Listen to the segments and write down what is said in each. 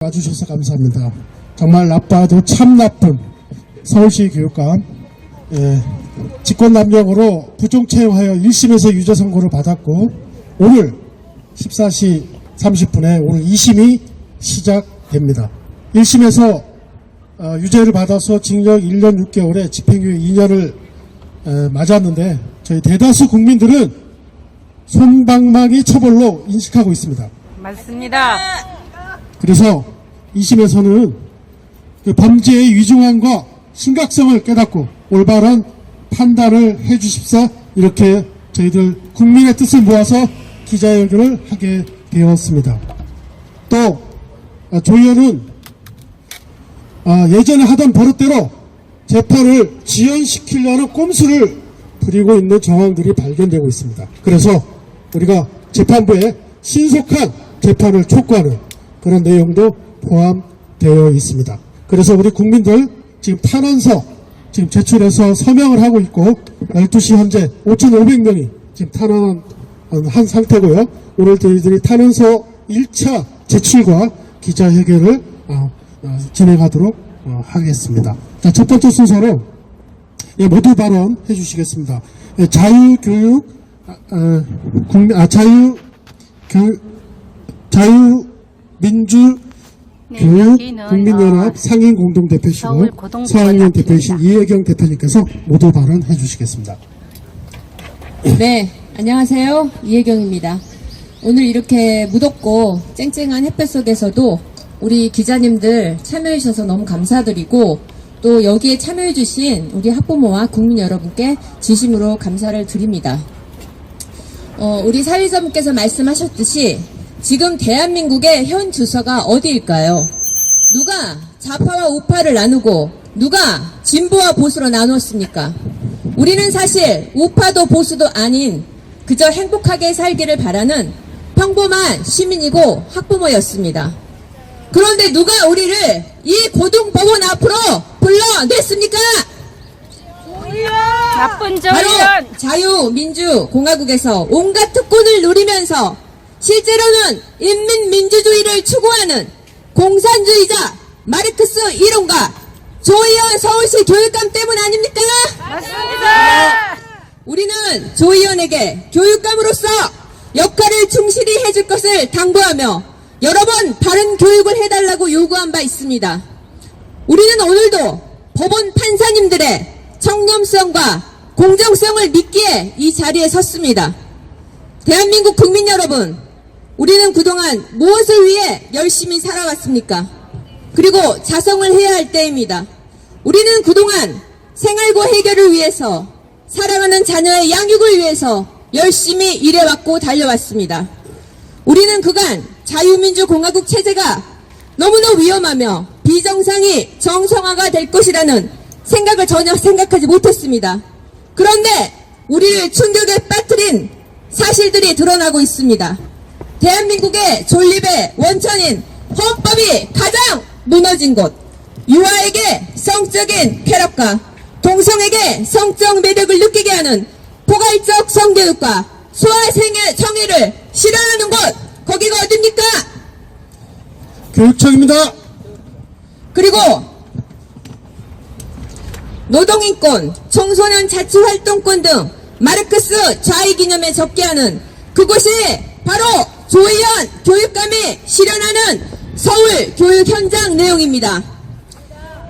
와주셔서 감사합니다. 정말 나빠도 참 나쁜 서울시 교육감, 직권남용으로 부정채용하여 1심에서 유죄 선고를 받았고, 오늘 14시 30분에 오늘 2심이 시작됩니다. 1심에서 유죄를 받아서 징역 1년 6개월에 집행유예 2년을 맞았는데, 저희 대다수 국민들은 솜방망이 처벌로 인식하고 있습니다. 맞습니다. 그래서 2심에서는 그 범죄의 위중함과 심각성을 깨닫고 올바른 판단을 해주십사, 이렇게 저희들 국민의 뜻을 모아서 기자회견을 하게 되었습니다. 또 조 의원은 예전에 하던 버릇대로 재판을 지연시키려는 꼼수를 부리고 있는 정황들이 발견되고 있습니다. 그래서 우리가 재판부에 신속한 재판을 촉구하는 그런 내용도 포함되어 있습니다. 그래서 우리 국민들 지금 탄원서 지금 제출해서 서명을 하고 있고, 12시 현재 5,500명이 지금 탄원한 상태고요. 오늘 저희들이 탄원서 1차 제출과 기자회견을 진행하도록 하겠습니다. 자, 첫 번째 순서로 모두 발언 해주시겠습니다. 자유민주교육국민연합 상임공동대표시고 서학년 대표이신 이혜경 대표님께서 모두 발언해 주시겠습니다. 네, 안녕하세요. 이혜경입니다. 오늘 이렇게 무덥고 쨍쨍한 햇볕 속에서도 우리 기자님들 참여해 주셔서 너무 감사드리고, 또 여기에 참여해 주신 우리 학부모와 국민 여러분께 진심으로 감사를 드립니다. 우리 사회자분께서 말씀하셨듯이 지금 대한민국의 현 주소가 어디일까요? 누가 좌파와 우파를 나누고 누가 진보와 보수로 나누었습니까? 우리는 사실 우파도 보수도 아닌 그저 행복하게 살기를 바라는 평범한 시민이고 학부모였습니다. 그런데 누가 우리를 이 고등법원 앞으로 불러냈습니까? 나쁜 바로 조의원. 자유민주공화국에서 온갖 특권을 누리면서 실제로는 인민민주주의를 추구하는 공산주의자 마르크스 이론가 조의원 서울시 교육감 때문 아닙니까? 맞습니다. 우리는 조의원에게 교육감으로서 역할을 충실히 해줄 것을 당부하며 여러 번 바른 교육을 해달라고 요구한 바 있습니다. 우리는 오늘도 법원 판사님들의 청렴성과 공정성을 믿기에 이 자리에 섰습니다. 대한민국 국민 여러분, 우리는 그동안 무엇을 위해 열심히 살아왔습니까? 그리고 자성을 해야 할 때입니다. 우리는 그동안 생활고 해결을 위해서, 사랑하는 자녀의 양육을 위해서 열심히 일해왔고 달려왔습니다. 우리는 그간 자유민주공화국 체제가 너무나 위험하며 비정상이 정상화가 될 것이라는 생각을 전혀 생각하지 못했습니다. 그런데 우리를 충격에 빠뜨린 사실들이 드러나고 있습니다. 대한민국의 존립의 원천인 헌법이 가장 무너진 곳, 유아에게 성적인 쾌락과 동성에게 성적 매력을 느끼게 하는 포괄적 성교육과 소아생의 정의를 실현하는 곳, 거기가 어딥니까? 교육청입니다. 그리고 노동인권, 청소년 자치활동권 등 마르크스 좌익 이념에 적게 하는 그곳이 바로 조의원 교육감이 실현하는 서울 교육 현장 내용입니다.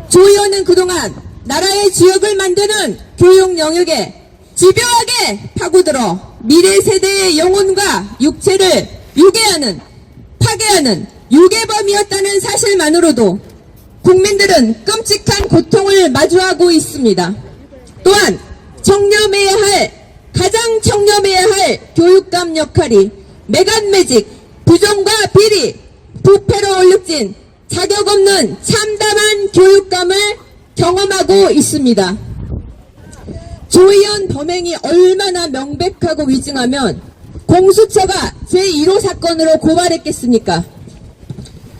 조의원은 그동안 나라의 주역을 만드는 교육 영역에 집요하게 파고들어 미래 세대의 영혼과 육체를 유괴하는, 파괴하는 유괴범이었다는 사실만으로도 국민들은 끔찍한 고통을 마주하고 있습니다. 또한 가장 청렴해야 할 교육감 역할이 매간매직, 부정과 비리, 부패로 얼룩진 자격 없는 참담한 교육감을 경험하고 있습니다. 조의원 범행이 얼마나 명백하고 위증하면 공수처가 제1호 사건으로 고발했겠습니까?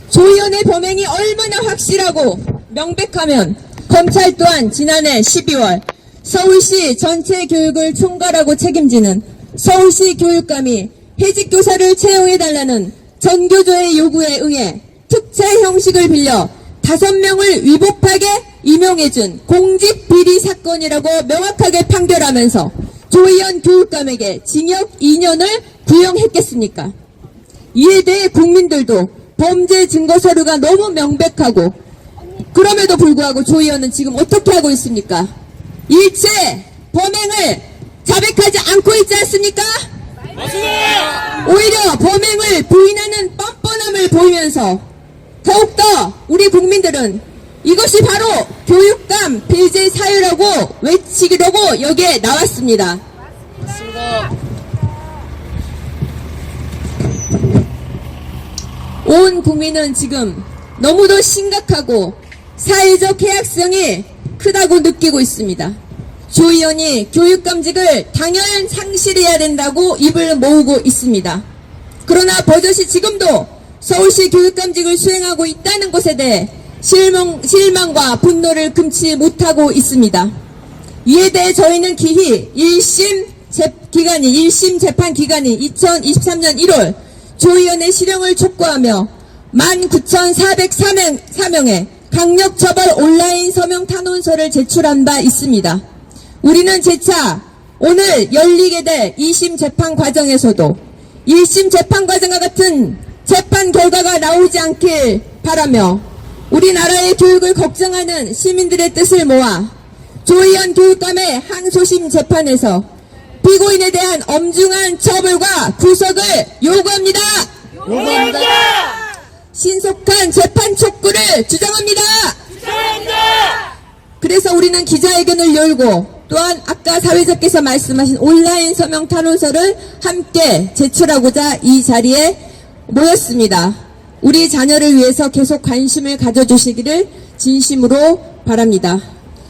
조의원의 범행이 얼마나 확실하고 명백하면 검찰 또한 지난해 12월 서울시 전체 교육을 총괄하고 책임지는 서울시 교육감이 해직교사를 채용해달라는 전교조의 요구에 응해 특채 형식을 빌려 5명을 위법하게 임용해준 공직비리 사건이라고 명확하게 판결하면서 조희연 교육감에게 징역 2년을 구형했겠습니까? 이에 대해 국민들도 범죄 증거서류가 너무 명백하고 그럼에도 불구하고 조희연은 지금 어떻게 하고 있습니까? 일체 범행을 자백하지 않고 있지 않습니까? 오히려 범행을 부인하는 뻔뻔함을 보이면서 더욱더 우리 국민들은 이것이 바로 교육감 배제 사유라고 외치려고 여기에 나왔습니다. 온 국민은 지금 너무도 심각하고 사회적 해악성이 크다고 느끼고 있습니다. 조희연이 교육감직을 당연 상실해야 된다고 입을 모으고 있습니다. 그러나 버젓이 지금도 서울시 교육감직을 수행하고 있다는 것에 대해 실망과 분노를 금치 못하고 있습니다. 이에 대해 저희는 기히 1심 재판 기간인 2023년 1월 조희연의 실형을 촉구하며 19,404명의 강력처벌 온라인 서명 탄원서를 제출한 바 있습니다. 우리는 재차 오늘 열리게 될 2심 재판 과정에서도 1심 재판 과정과 같은 재판 결과가 나오지 않길 바라며 우리나라의 교육을 걱정하는 시민들의 뜻을 모아 조희연 교육감의 항소심 재판에서 피고인에 대한 엄중한 처벌과 구속을 요구합니다. 신속한 재판 촉구를 주장합니다. 그래서 우리는 기자회견을 열고 또한 아까 사회자께서 말씀하신 온라인 서명 탄원서를 함께 제출하고자 이 자리에 모였습니다. 우리 자녀를 위해서 계속 관심을 가져주시기를 진심으로 바랍니다.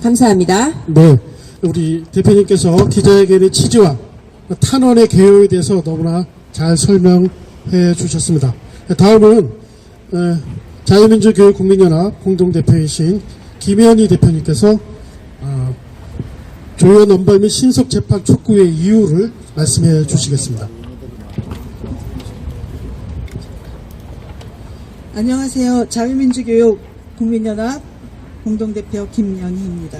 감사합니다. 네, 우리 대표님께서 기자회견의 취지와 탄원의 개요에 대해서 너무나 잘 설명해 주셨습니다. 다음은 자유민주교육국민연합 공동대표이신 김현희 대표님께서 조희연 엄벌 및 신속재판 촉구의 이유를 말씀해 주시겠습니다. 안녕하세요. 자유민주교육 국민연합 공동대표 김연희입니다.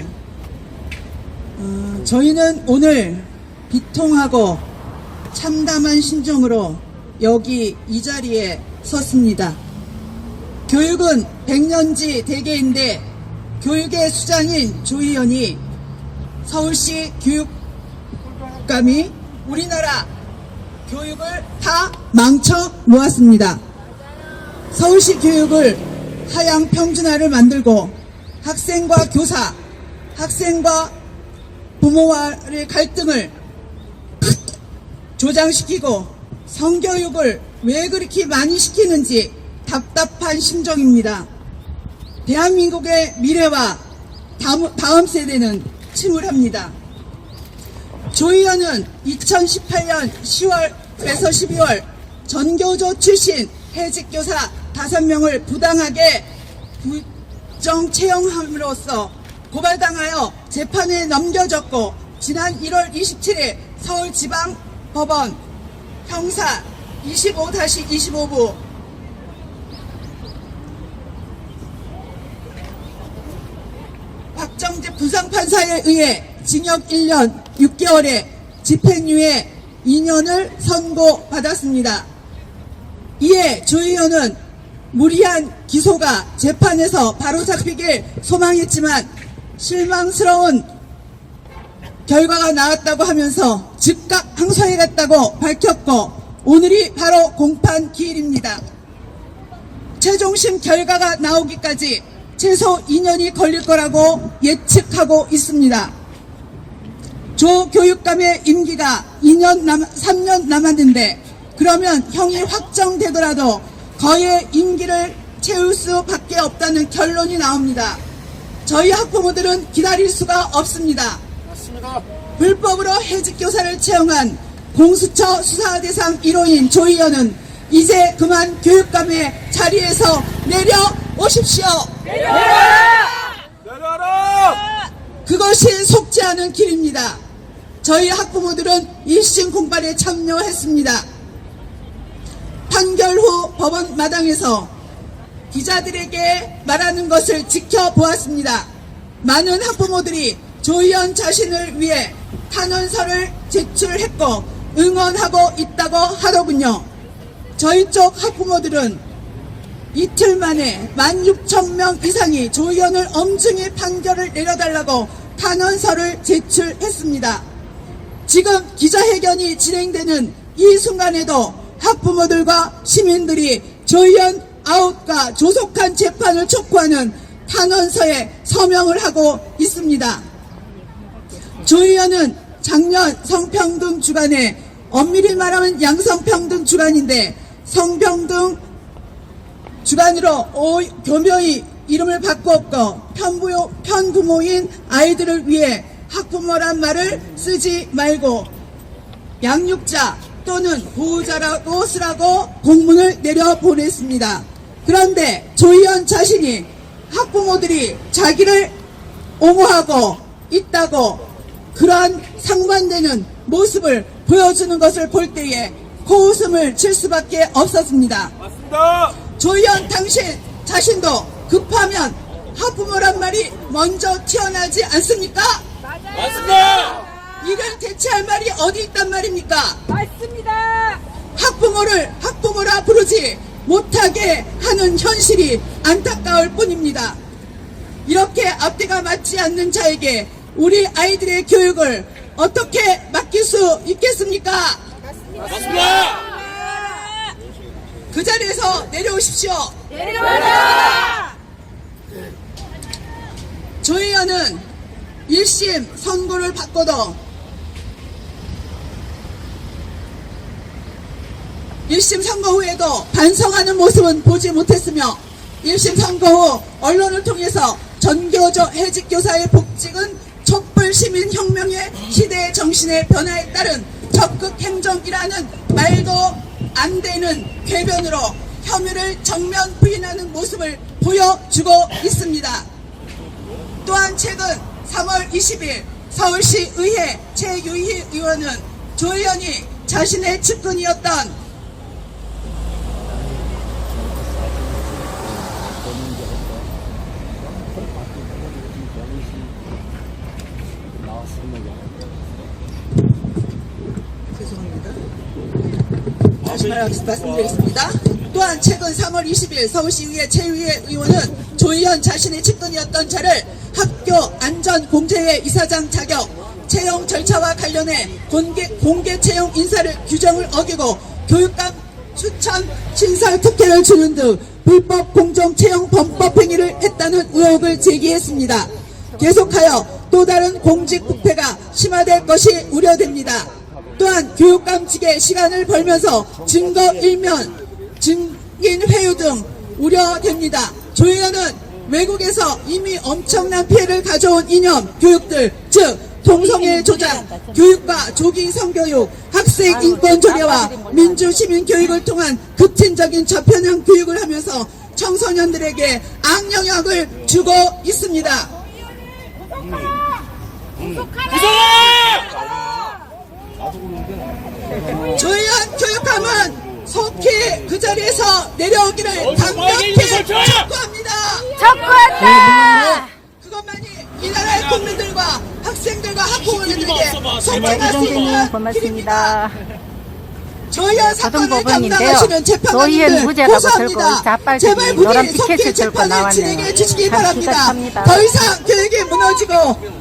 저희는 오늘 비통하고 참담한 심정으로 여기 이 자리에 섰습니다. 교육은 백년지 대계인데 교육의 수장인 조희연이 서울시 교육감이 우리나라 교육을 다 망쳐 놓았습니다. 서울시 교육을 하향 평준화를 만들고 학생과 교사, 학생과 부모와의 갈등을 조장시키고 성교육을 왜 그렇게 많이 시키는지 답답한 심정입니다. 대한민국의 미래와 다음 세대는 침울합니다. 조희연은 2018년 10월에서 12월 전교조 출신 해직교사 5명을 부당하게 부정 채용함으로써 고발당하여 재판에 넘겨졌고 지난 1월 27일 서울지방법원 형사 25-25부 박정재 부장판사에 의해 징역 1년 6개월에 집행유예 2년을 선고받았습니다. 이에 조희연은 무리한 기소가 재판에서 바로잡히길 소망했지만 실망스러운 결과가 나왔다고 하면서 즉각 항소해갔다고 밝혔고 오늘이 바로 공판 기일입니다. 최종심 결과가 나오기까지 최소 2년이 걸릴 거라고 예측하고 있습니다. 조 교육감의 임기가 3년 남았는데 그러면 형이 확정되더라도 거의 임기를 채울 수밖에 없다는 결론이 나옵니다. 저희 학부모들은 기다릴 수가 없습니다. 맞습니다. 불법으로 해직교사를 채용한 공수처 수사대상 1호인 조희연은 이제 그만 교육감의 자리에서 내려오십시오. 내려라! 그것이 속지 않은 길입니다. 저희 학부모들은 1심 공판에 참여했습니다. 판결 후 법원 마당에서 기자들에게 말하는 것을 지켜보았습니다. 많은 학부모들이 조 의원 자신을 위해 탄원서를 제출했고 응원하고 있다고 하더군요. 저희 쪽 학부모들은 이틀 만에 16,000명 이상이 조 의원을 엄중히 판결을 내려달라고 탄원서를 제출했습니다. 지금 기자회견이 진행되는 이 순간에도 학부모들과 시민들이 조 의원 아웃과 조속한 재판을 촉구하는 탄원서에 서명을 하고 있습니다. 조 의원은 작년 성평등 주간에 엄밀히 말하면 양성평등 주간인데 성평등 주간으로 교묘히 이름을 바꿨고 편부모인 아이들을 위해 학부모란 말을 쓰지 말고 양육자 또는 보호자라고 쓰라고 공문을 내려보냈습니다. 그런데 조 의원 자신이 학부모들이 자기를 옹호하고 있다고 그러한 상반되는 모습을 보여주는 것을 볼 때에 코웃음을 칠 수밖에 없었습니다. 맞습니다. 조 의원 당신 자신도 급하면 학부모란 말이 먼저 튀어나지 않습니까? 맞습니다. 이를 대체할 말이 어디 있단 말입니까? 맞습니다. 학부모를 학부모라 부르지 못하게 하는 현실이 안타까울 뿐입니다. 이렇게 앞뒤가 맞지 않는 자에게 우리 아이들의 교육을 어떻게 맡길 수 있겠습니까? 맞습니다. 그 자리에서 내려오십시오. 내려와라. 조 의원은 1심 선고를 받고도 1심 선고 후에도 반성하는 모습은 보지 못했으며 1심 선고 후 언론을 통해서 전교조 해직교사의 복직은 촛불시민혁명의 시대의 정신의 변화에 따른 적극 행정이라는 말도 안 되는 궤변으로 혐의를 정면 부인하는 모습을 보여주고 있습니다. 또한 최근 3월 20일 서울시 의회 최유희 의원은 조 의원이 자신의 측근이었던 다시 말씀드리겠습니다. 또한 최근 3월 20일 서울시의회 최유희 의원은 조 의원 자신의 측근이었던 자를 학교 안전공제회 이사장 자격 채용 절차와 관련해 공개 채용 인사를 규정을 어기고 교육감 추천 신설 특혜를 주는 등 불법 공정 채용 범법 행위를 했다는 의혹을 제기했습니다. 계속하여 또 다른 공직 부패가 심화될 것이 우려됩니다. 또한 교육감 측에 시간을 벌면서 증거 일면, 증인 회유 등 우려됩니다. 조 의원은 외국에서 이미 엄청난 피해를 가져온 이념 교육들, 즉 동성애 조장, 교육과 조기 성교육, 학생 인권 조례와 민주시민 교육을 통한 급진적인 저편형 교육을 하면서 청소년들에게 악영향을 주고 있습니다. 조 의원 교육감은 속히 그 자리에서 내려오기를 강력히 촉구합니다. 촉구한다. 그것만이 이 나라의 국민들과 학생들과 학부모들에게 속죄할 수 있는 고맙습니다. 조 의원 사건을 고등법원인데요. 담당하시는 조 의원 재판관님들 무죄라고 들고 고소합니다. 자빨들이 제발 노란 부디 피켓을 속히 들고 재판을 나왔네요. 진행해 주시기 참 바랍니다. 기특합니다. 더 이상 교육이 무너지고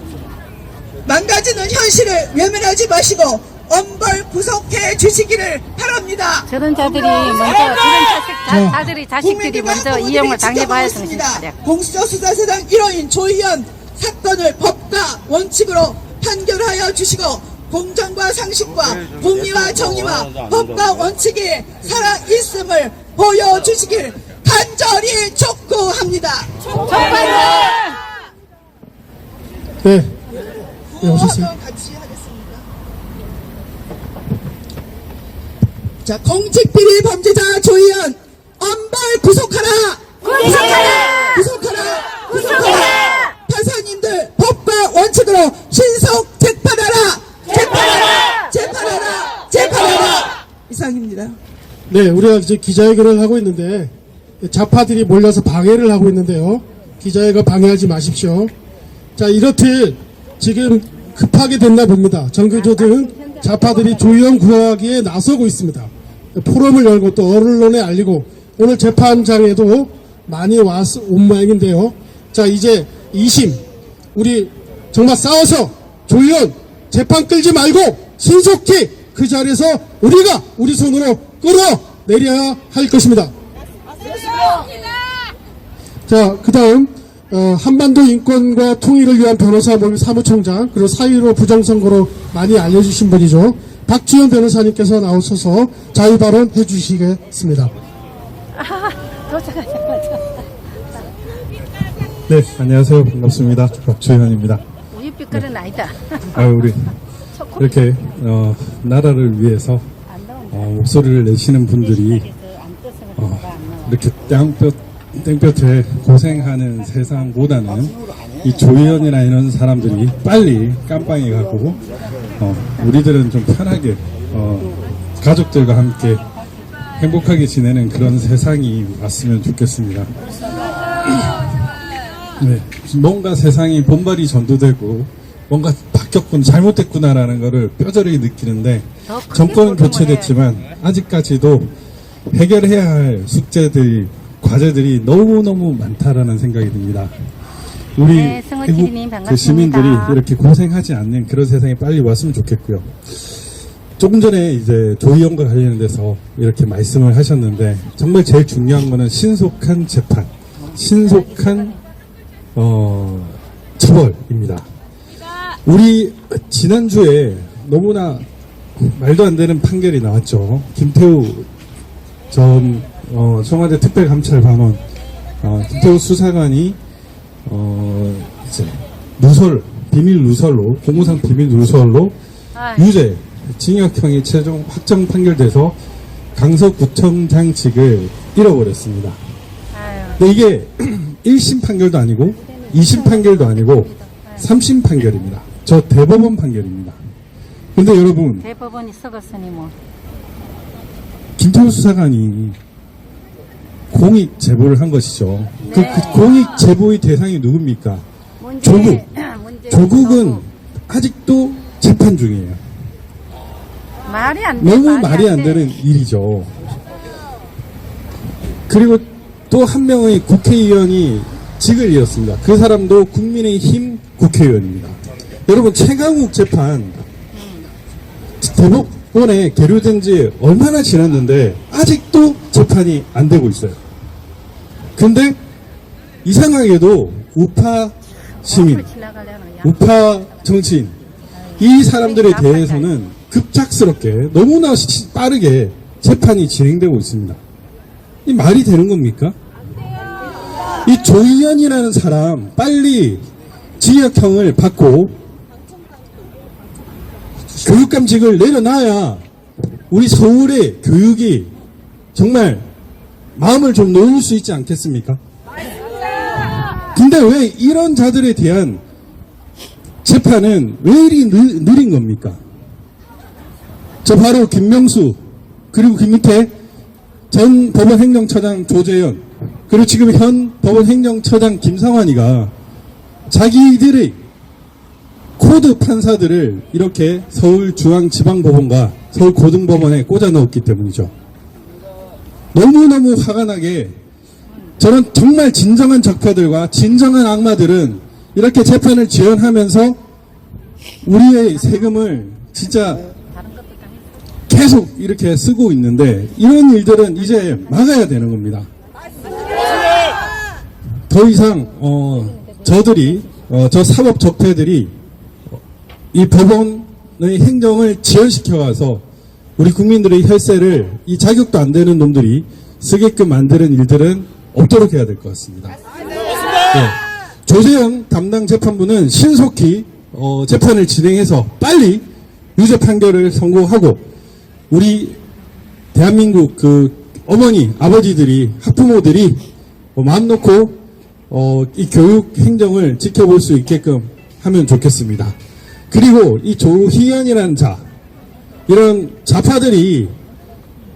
망가지는 현실을 외면하지 마시고 엄벌 구속해 주시기를 바랍니다. 저런 자들이 먼저 저런 자식들이 먼저 이용을 당해봐야지 진짜. 공수처 수사대상 1호인 조 의원 사건을 법과 원칙으로 판결하여 주시고 공정과 상식과 공의와 정의와 법과 원칙이 살아있음을 보여주시길 간절히 촉구합니다. 네. 네, 오셨어요. 같이 하겠습니다. 자, 공직비리 범죄자 조 의원 엄벌 구속하라! 구속하라! 구속하라! 구속하라! 판사님들 법과 원칙으로 신속 재판하라! 재판하라! 재판하라! 재판하라! 이상입니다. 네, 우리가 이제 기자회견을 하고 있는데 좌파들이 몰려서 방해를 하고 있는데요. 기자회견 방해하지 마십시오. 자, 이렇듯 지금 급하게 됐나 봅니다. 정교조 좌파들이 조의원 구하기에 나서고 있습니다. 포럼을 열고 또 언론에 알리고 오늘 재판장에도 많이 온 모양인데요. 자, 이제 2심 우리 정말 싸워서 조의원 재판 끌지 말고 신속히 그 자리에서 우리가 우리 손으로 끌어내려야 할 것입니다. 자, 그 다음 한반도 인권과 통일을 위한 변호사 모임 사무총장 그리고 4.15 부정선거로 많이 알려주신 분이죠. 박주현 변호사님께서 나오셔서 자유발언 해주시겠습니다. 네, 안녕하세요. 반갑습니다. 박주현입니다. 우유빛깔은 아니다. 우리 이렇게 나라를 위해서 목소리를 내시는 분들이 이렇게 땡볕에 고생하는 세상보다는 이 조의원이나 이런 사람들이 빨리 깜빵에 가고 우리들은 좀 편하게 가족들과 함께 행복하게 지내는 그런 세상이 왔으면 좋겠습니다. 네, 뭔가 세상이 본발이 전도되고 뭔가 바뀌었군 잘못됐구나라는 것을 뼈저리게 느끼는데 정권은 교체됐지만 아직까지도 해결해야 할 숙제들이 과제들이 너무너무 많다라는 생각이 듭니다. 우리 네, 성우TV님 태국 반갑습니다. 그 시민들이 이렇게 고생하지 않는 그런 세상이 빨리 왔으면 좋겠고요. 조금 전에 이제 조의원과 관련돼서 이렇게 말씀을 하셨는데 정말 제일 중요한 거는 신속한 재판, 신속한 처벌입니다. 우리 지난주에 너무나 말도 안 되는 판결이 나왔죠. 김태우 전 청와대 특별감찰반원 김태우 수사관이 이제 비밀 누설로 공무상 비밀 누설로 유죄 징역형이 최종 확정 판결돼서 강서구청장직을 잃어버렸습니다. 근데 이게 1심 판결도 아니고 2심 판결도 아니고 3심 판결입니다. 저 대법원 판결입니다. 근데 여러분 대법원이 썩었으니 뭐. 김태우 수사관이 공익 제보를 한 것이죠. 그 공익 제보의 대상이 누굽니까? 조국. 조국은 아직도 재판 중이에요. 말이 안 돼. 너무 말이 안 되는 일이죠. 그리고 또 한 명의 국회의원이 직을 잃었습니다. 그 사람도 국민의힘 국회의원입니다. 여러분 최강욱 재판 대법원에 계류된 지 얼마나 지났는데 아직도 재판이 안 되고 있어요. 근데 이상하게도 우파 시민, 우파 정치인 이 사람들에 대해서는 급작스럽게 너무나 빠르게 재판이 진행되고 있습니다. 이 말이 되는 겁니까? 이 조의원이라는 사람 빨리 징역형을 받고 교육감직을 내려놔야 우리 서울의 교육이 정말 마음을 좀 놓을 수 있지 않겠습니까? 근데 왜 이런 자들에 대한 재판은 왜 이리 느린 겁니까? 저 바로 김명수 그리고 그 밑에 전 법원행정처장 조재현 그리고 지금 현 법원행정처장 김상환이가 자기들의 코드 판사들을 이렇게 서울중앙지방법원과 서울고등법원에 꽂아 넣었기 때문이죠. 너무너무 화가 나게 저는 정말 진정한 적폐들과 진정한 악마들은 이렇게 재판을 지연하면서 우리의 세금을 진짜 계속 이렇게 쓰고 있는데 이런 일들은 이제 막아야 되는 겁니다. 더 이상 저 사법 적폐들이 이 법원의 행정을 지연시켜와서 우리 국민들의 혈세를 이 자격도 안 되는 놈들이 쓰게끔 만드는 일들은 없도록 해야 될 것 같습니다. 네. 조재영 담당 재판부는 신속히 재판을 진행해서 빨리 유죄 판결을 선고하고 우리 대한민국 그 어머니 아버지들이 학부모들이 마음 놓고 이 교육 행정을 지켜볼 수 있게끔 하면 좋겠습니다. 그리고 이 조희연이라는 자 이런 좌파들이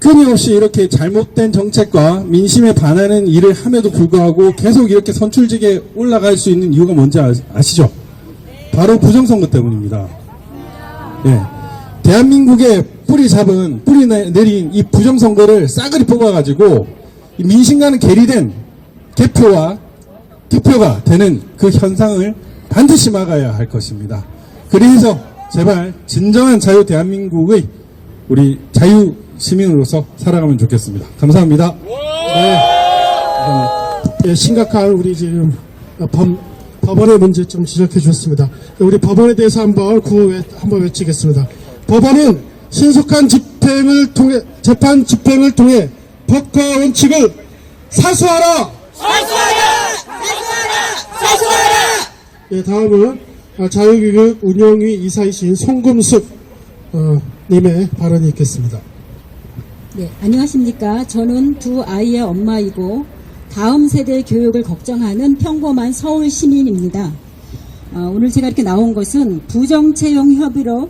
끊임없이 이렇게 잘못된 정책과 민심에 반하는 일을 함에도 불구하고 계속 이렇게 선출직에 올라갈 수 있는 이유가 뭔지 아시죠? 바로 부정선거 때문입니다. 예. 대한민국의 뿌리 내린 이 부정선거를 싸그리 뽑아가지고 이 민심과는 괴리된 개표와 투표가 되는 그 현상을 반드시 막아야 할 것입니다. 그래서 제발 진정한 자유 대한민국의 우리 자유 시민으로서 살아가면 좋겠습니다. 감사합니다. 네. 예, 심각한 우리 지금 법원의 문제점 지적해 주셨습니다. 우리 법원에 대해서 한번 구호 한번 외치겠습니다. 법원은 신속한 재판 집행을 통해 법과 원칙을 사수하라! 예, 다음은 자유교육 운영위 이사이신 송금숙 님의 발언이 있겠습니다. 네, 안녕하십니까. 저는 두 아이의 엄마이고 다음 세대의 교육을 걱정하는 평범한 서울 시민입니다. 오늘 제가 이렇게 나온 것은 부정채용 협의로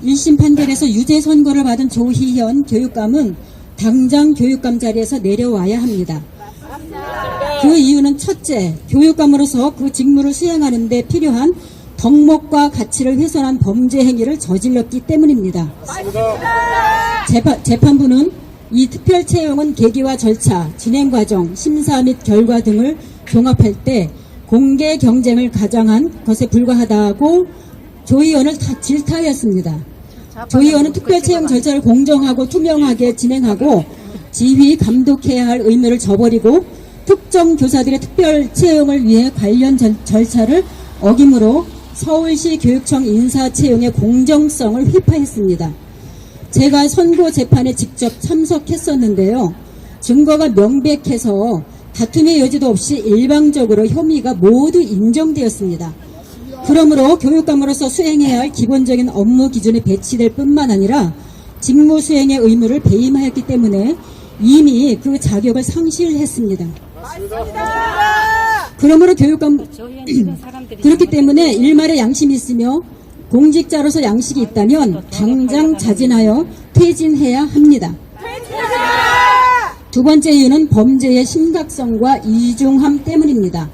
1심 판결에서 유죄 선고를 받은 조희현 교육감은 당장 교육감 자리에서 내려와야 합니다. 그 이유는 첫째, 교육감으로서 그 직무를 수행하는 데 필요한 덕목과 가치를 훼손한 범죄 행위를 저질렀기 때문입니다. 재판부는 이 특별 채용은 계기와 절차, 진행 과정, 심사 및 결과 등을 종합할 때 공개 경쟁을 가장한 것에 불과하다고 조의원을 질타하였습니다. 조의원은 특별 채용 절차를 공정하고 투명하게 진행하고 지휘 감독해야 할 의무를 저버리고 특정 교사들의 특별 채용을 위해 관련 절차를 어김으로 서울시 교육청 인사 채용의 공정성을 휘파했습니다. 제가 선고 재판에 직접 참석했었는데요. 증거가 명백해서 다툼의 여지도 없이 일방적으로 혐의가 모두 인정되었습니다. 그러므로 교육감으로서 수행해야 할 기본적인 업무 기준에 배치될 뿐만 아니라 직무 수행의 의무를 배임하였기 때문에 이미 그 자격을 상실했습니다. 그러므로 그렇기 때문에 일말의 양심이 있으며 공직자로서 양식이 있다면 당장 자진하여 퇴진해야 합니다. 두 번째 이유는 범죄의 심각성과 이중함 때문입니다.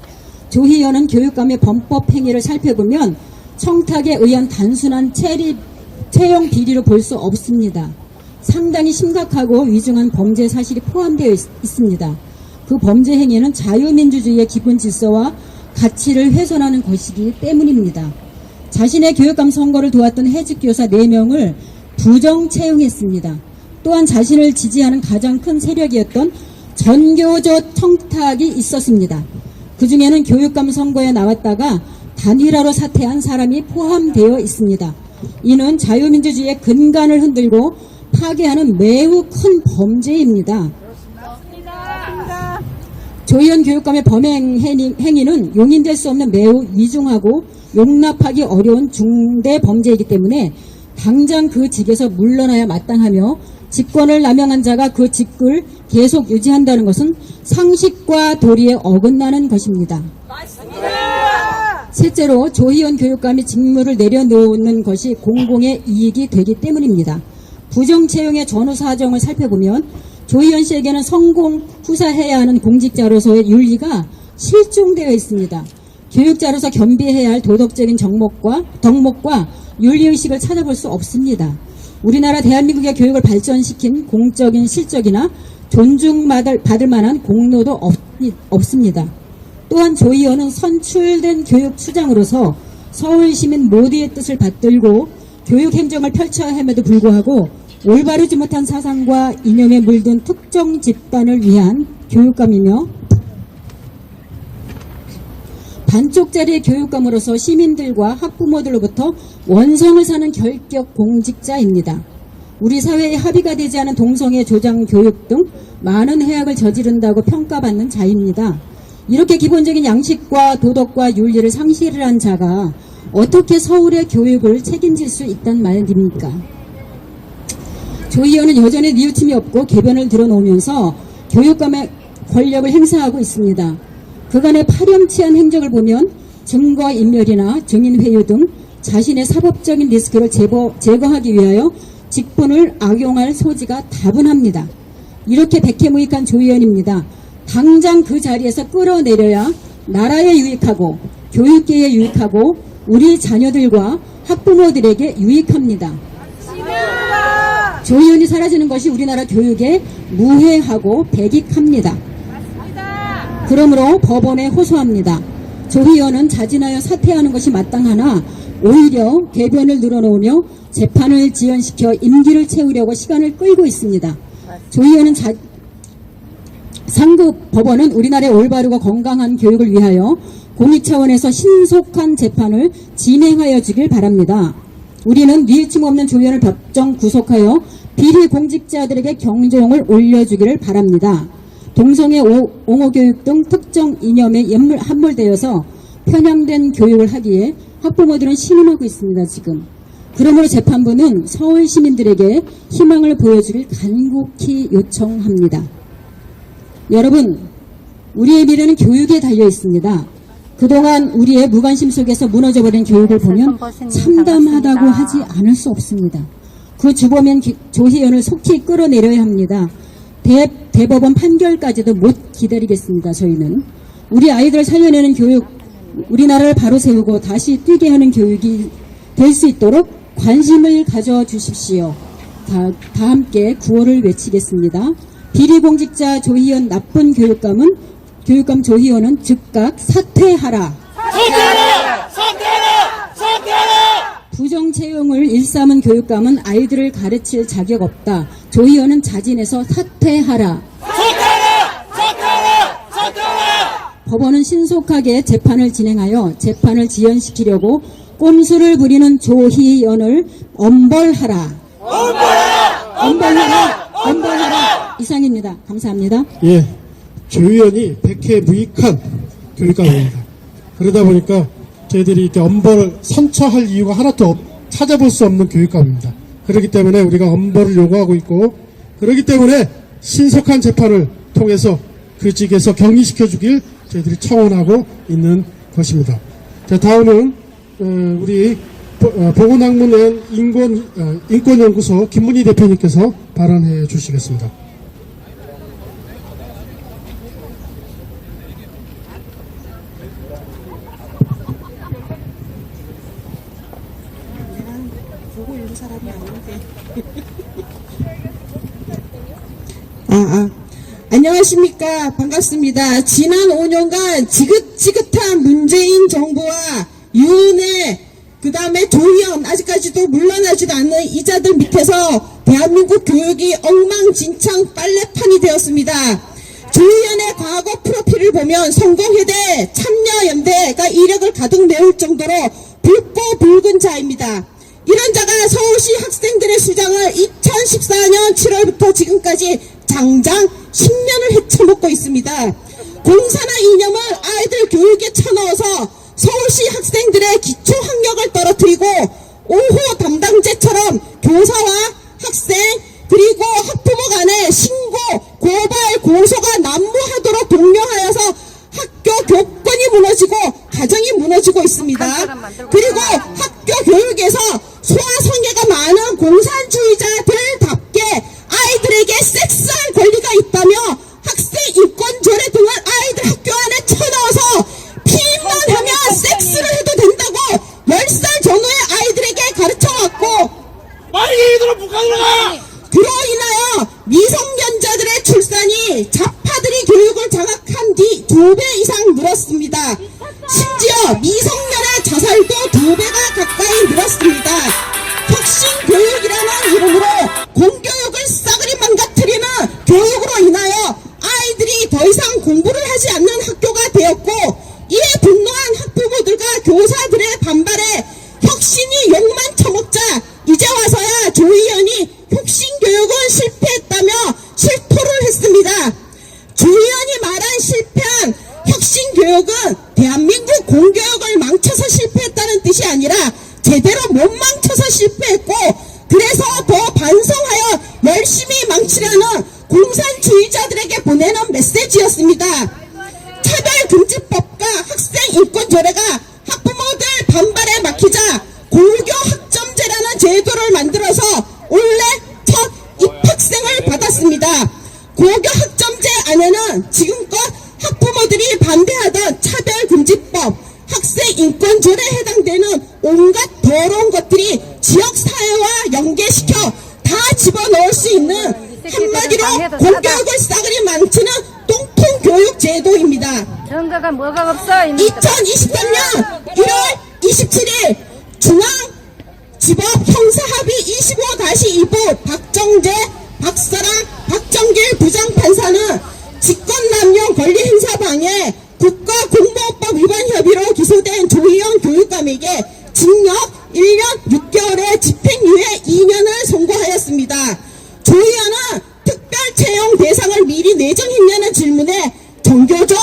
조희연은 교육감의 범법 행위를 살펴보면 청탁에 의한 단순한 채용 비리로 볼 수 없습니다. 상당히 심각하고 위중한 범죄 사실이 포함되어 있습니다. 그 범죄 행위는 자유민주주의의 기본 질서와 가치를 훼손하는 것이기 때문입니다. 자신의 교육감 선거를 도왔던 해직교사 4명을 부정 채용했습니다. 또한 자신을 지지하는 가장 큰 세력이었던 전교조 청탁이 있었습니다. 그 중에는 교육감 선거에 나왔다가 단일화로 사퇴한 사람이 포함되어 있습니다. 이는 자유민주주의의 근간을 흔들고 파괴하는 매우 큰 범죄입니다. 조희연 교육감의 범행 행위는 용인될 수 없는 매우 위중하고 용납하기 어려운 중대 범죄이기 때문에 당장 그 직에서 물러나야 마땅하며 직권을 남용한 자가 그 직을 계속 유지한다는 것은 상식과 도리에 어긋나는 것입니다. 셋째로 조희연 교육감이 직무를 내려놓는 것이 공공의 이익이 되기 때문입니다. 부정채용의 전후 사정을 살펴보면 조희연 씨에게는 성공 후사해야 하는 공직자로서의 윤리가 실종되어 있습니다. 교육자로서 겸비해야 할 도덕적인 덕목과 윤리의식을 찾아볼 수 없습니다. 우리나라 대한민국의 교육을 발전시킨 공적인 실적이나 존중받을 만한 공로도 없습니다. 또한 조희연은 선출된 교육수장으로서 서울시민 모두의 뜻을 받들고 교육행정을 펼쳐야 함에도 불구하고 올바르지 못한 사상과 이념에 물든 특정 집단을 위한 교육감이며 반쪽짜리 교육감으로서 시민들과 학부모들로부터 원성을 사는 결격 공직자입니다. 우리 사회에 합의가 되지 않은 동성애 조장 교육 등 많은 해악을 저지른다고 평가받는 자입니다. 이렇게 기본적인 양식과 도덕과 윤리를 상실한 자가 어떻게 서울의 교육을 책임질 수 있단 말입니까? 조희연은 여전히 뉘우침이 없고 궤변을 들어놓으면서 교육감의 권력을 행사하고 있습니다. 그간의 파렴치한 행적을 보면 증거인멸이나 증인회유 등 자신의 사법적인 리스크를 제거하기 위하여 직분을 악용할 소지가 다분합니다. 이렇게 백해무익한 조 의원입니다. 당장 그 자리에서 끌어내려야 나라에 유익하고 교육계에 유익하고 우리 자녀들과 학부모들에게 유익합니다. 조 의원이 사라지는 것이 우리나라 교육에 무해하고 배익합니다. 그러므로 법원에 호소합니다. 조 의원은 자진하여 사퇴하는 것이 마땅하나 오히려 궤변을 늘어놓으며 재판을 지연시켜 임기를 채우려고 시간을 끌고 있습니다. 조 의원은 상급 법원은 우리나라의 올바르고 건강한 교육을 위하여 공익 차원에서 신속한 재판을 진행하여 주길 바랍니다. 우리는 뉘우침 없는 조 의원을 법정 구속하여 비리 공직자들에게 경종을 올려주기를 바랍니다. 동성애 옹호교육 등 특정 이념에 함몰되어서 편향된 교육을 하기에 학부모들은 신음하고 있습니다. 지금. 그러므로 재판부는 서울 시민들에게 희망을 보여주길 간곡히 요청합니다. 여러분, 우리의 미래는 교육에 달려 있습니다. 그동안 우리의 무관심 속에서 무너져버린 교육을 보면 참담하다고 하지 않을 수 없습니다. 그 주범인 조 의원을 속히 끌어내려야 합니다. 대법원 판결까지도 못 기다리겠습니다. 저희는 우리 아이들을 살려내는 교육, 우리나라를 바로 세우고 다시 뛰게 하는 교육이 될 수 있도록 관심을 가져주십시오. 다 함께 구호를 외치겠습니다. 비리공직자 조 의원 나쁜 교육감 조 의원은 즉각 사퇴하라. 사퇴하라! 사퇴하라! 사퇴하라! 부정 채용을 일삼은 교육감은 아이들을 가르칠 자격 없다. 조 의원은 자진해서 사퇴하라. 사퇴하라! 사퇴하라! 사퇴하라! 법원은 신속하게 재판을 진행하여 재판을 지연시키려고 꼼수를 부리는 조 의원을 엄벌하라. 엄벌하라! 엄벌하라. 엄벌하라. 이상입니다. 감사합니다. 예, 조 의원이 백해무익한 교육감입니다. 그러다 보니까 저희들이 이렇게 엄벌을 선처할 이유가 하나도 찾아볼 수 없는 교육감입니다. 그렇기 때문에 우리가 엄벌을 요구하고 있고, 그렇기 때문에 신속한 재판을 통해서 그 직에서 격리시켜 주길 저희들이 청원하고 있는 것입니다. 자, 다음은 우리 보건학문원 인권연구소 김문희 대표님께서 발언해 주시겠습니다. 안녕하십니까. 반갑습니다. 지난 5년간 지긋지긋한 문재인 정부와 유은혜, 그 다음에 조희연, 아직까지도 물러나지도 않는 이자들 밑에서 대한민국 교육이 엉망진창 빨래판이 되었습니다. 조희연의 과거 프로필을 보면 성공회대, 참여연대가 이력을 가득 내올 정도로 붉고 붉은 자입니다. 이런 자가 서울시 학생들의 수장을 2014년 7월부터 지금까지 장장 10년을 헤쳐먹고 있습니다. 공사나 이념을 아이들 교육에 쳐넣어서 서울시 학생들의 기초학력을 떨어뜨리고 5호 담당제처럼 교사와 학생 그리고 학부모 간의 신고, 고발, 고소가 난무하도록 독려하여서 학교 교권이 무너지고 가정이 무너지고 있습니다. 그리고 학교 교육에서 소아성애가 많은 공산주의자들답게 아이들에게 섹스할 권리가 있다며 학생 인권 조례 등을 아이들 학교 안에 쳐넣어서 피임만 하면 섹스를 해도 된다고 10살 전후의 아이들에게 가르쳐왔고, 빨리 이들은 북한으로 가! 그로 인하여 미성년자들의 출산이 좌파들이 교육을 장악한 뒤 2배 이상 늘었습니다. 심지어 미성년의 자살도 2배가 가까이 늘었습니다. 혁신교육이라는 이름으로 공교육을 싸그리 망가뜨리는 교육으로 인하여 아이들이 더 이상 공부를 하지 않는 학교가 되었고, 이에 분노한 학부모들과 교사들의 반발에 혁신이 욕만 처먹자 이제 와서야 조 의원이 혁신교육은 실패했다며 실토를 했습니다. 조 의원이 말한 실패한 혁신교육은 대한민국 공교육을 망쳐서 실패했다는 뜻이 아니라 제대로 못 망쳐서 실패했고, 그래서 더 반성하여 열심히 망치려는 공산주의자들에게 보내는 메시지였습니다. 차별금지법과 학생인권조례가 학부모들 반발에 막히자 고교 학점제라는 제도를 만들어서 원래 인권존에 해당되는 온갖 더러운 것들이 지역사회와 연계시켜 다 집어넣을 수 있는 한마디로 공교육을 싸그리 망치는 똥통 교육 제도입니다. 증거가 뭐가 없어? 2023년 1월 27일 중앙지법 형사합의 25-2부 박정재, 박사랑, 박정길 부장판사는 직권남용 권리행사방해 국가공무원법 위반 혐의로 기소된 조희연 교육감에게 징역 1년 6개월의 집행유예 2년을 선고하였습니다. 조희연은 특별 채용 대상을 미리 내정했냐는 질문에 정교조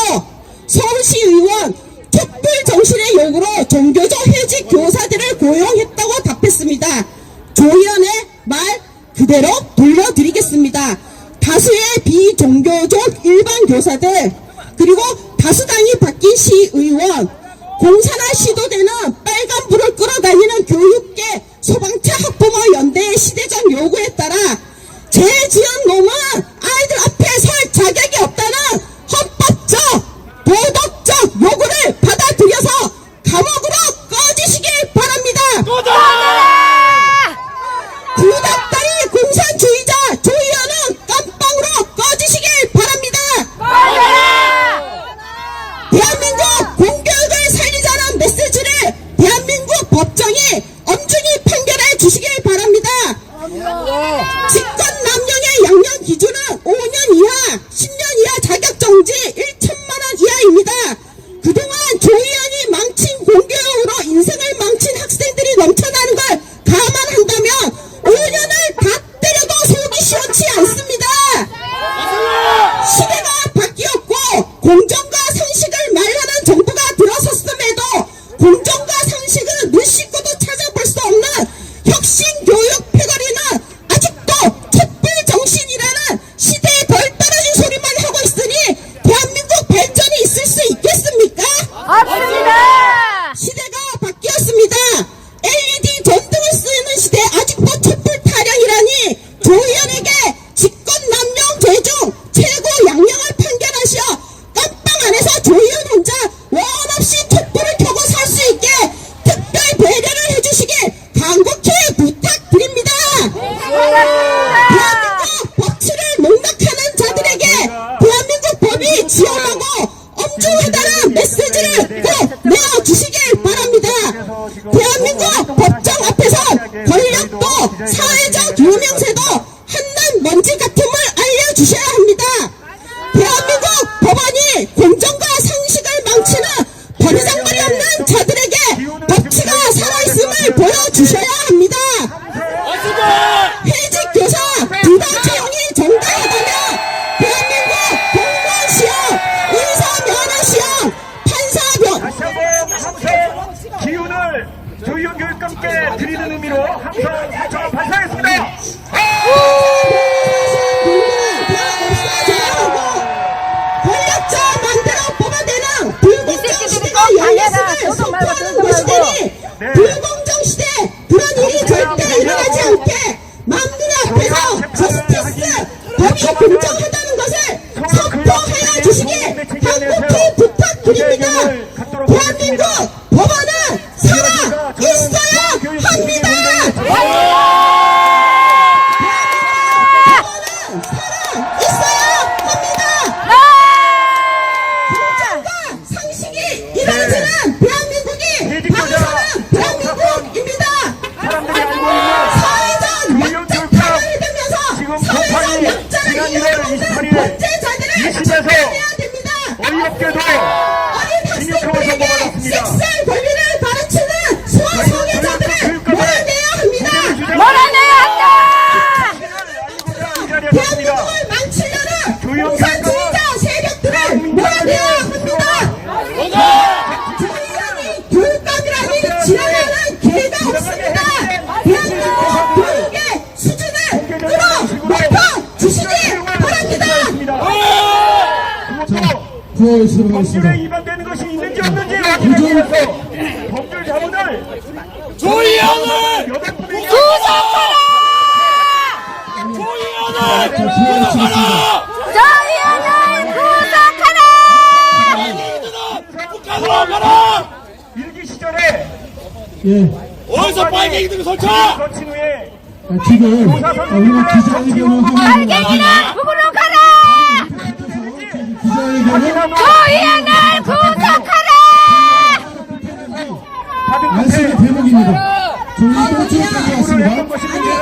서울시 의원 촛불 정신의 요구로 정교조 해직 교사들을 고용했다고 답했습니다. 조희연의 말 그대로 돌려드리겠습니다. 다수의 비종교적 일반 교사들 그리고 다수당이 바뀐 시의원 공산화 시도되는 빨간불을 끌어다니는 교육계 소방차 학부모 연대의 시대적 요구에 따라 죄 지은 놈은 아이들 앞에 설 자격이 없다는 헌법적 도덕적 요구를 받아들여서 감옥으로 꺼지시길 바랍니다. 구닥다리 공산주의자 조희연은 깜빵으로 꺼지시길 바랍니다. 대한민국 공교육을 살리자는 메시지를 대한민국 법정이 엄중히 판결해 주시길 바랍니다. 직권남용의 양형 기준은 5년 이하, 10년 이하 자격정지 1,000만원 이하입니다. 그동안 조희연이 망친 공교육으로 인생을 망친 학생들이 넘쳐나는 걸 감안한다면 5년을 다 때려도 속이 시원치 않습니다. 시대가 바뀌었고 공정과 상식을 말하는 정부가 들어섰음에도 공정과 상식은 눈 씻고도 찾아볼 수 없는 혁신교육 패거리는 아직도 촛불 정신이라는 시대에 덜 떨어진 소리만 하고 있으니 대한민국 발전이 있을 수 있겠습니까? 없습니다. 시대가 바뀌었습니다. LED 전등을 쓰는 시대 아직도 촛불 타령이라니 조희연에게 직권남용 죄 중 최고 양형을 판결하시어 깜빵 안에서 조희연 혼자 원 없이 촛불을 켜고 살 수 있게 특별 배려를 해주시길 간곡히 부탁드립니다. 대한민국 법치를 농락하는 자들에게 대한민국 법이 지엄하고 엄중하다는 메시지를 꼭 내어주시길 바랍니다. 대한민국 법정 앞에서 권력도 사회적 유명세도 한낱 먼지 같음을 알려주셔야 합니다. 대한민국 법원이 공정과 상식을 망치는 버리장머리 없는 자들에게 법치가 살아있음을 보여주셔야 합니다. 해직 교사 부당 채용이 정당하다면 대한민국 공무원 시험, 의사 면허 시험, 판사 면 다시 한번 항상 기운을 조희연 교육감께 드리는 의미로 항상 사청을 발사하겠습니다. 권력자 만들어 뽑아내는 불공정 시대가 열렸음을 선포하는 것이되니 불공정 시대 그런 일이 절대 일어나지 않게 만물 앞에서 저스티스 법이 공정하다는 것을 선포하여 주시길 간곡히 부탁드립니다. 대한민국 법원은 살아 있어야 합니다. 상식이 이루어지는 대한민국이 바로 사는 대한민국입니다. 사회적 역전타를 되면서 사회적 역전을 이루어가는 범죄자들을 처벌해야 됩니다. 어이없게도 어린 학생들에게 섹스의 권리를 가르치는 소아성애자들을 몰아내야 합니다. 몰아내야 한다. 대한민국을 망치려는 공산주의자 세력들을 몰아내야 합니다. 조희연이 교육감이라니 지랄하는 개가 없습니다. 대한민국 교육의 수준을 끌어 주시기 바랍니다. 구호를 수행하겠습니다. 법률에 위반되는 것이 있는지 없는지 확인하기 위해서 법률 자문을 조희연을 구속하라! 조희연을 구속하라! 조희연을 구속하라! 북한으로 가라! 시절에 예, 어디서 빨갱이들 설쳐! 거친 후에 지금 우리가 기자회견을 하고 빨갱이는 북으로 가라! 기자회견을 조희연을 구속하라! 안쓰는 대목입니다. 저희 똥치까지 왔습니다.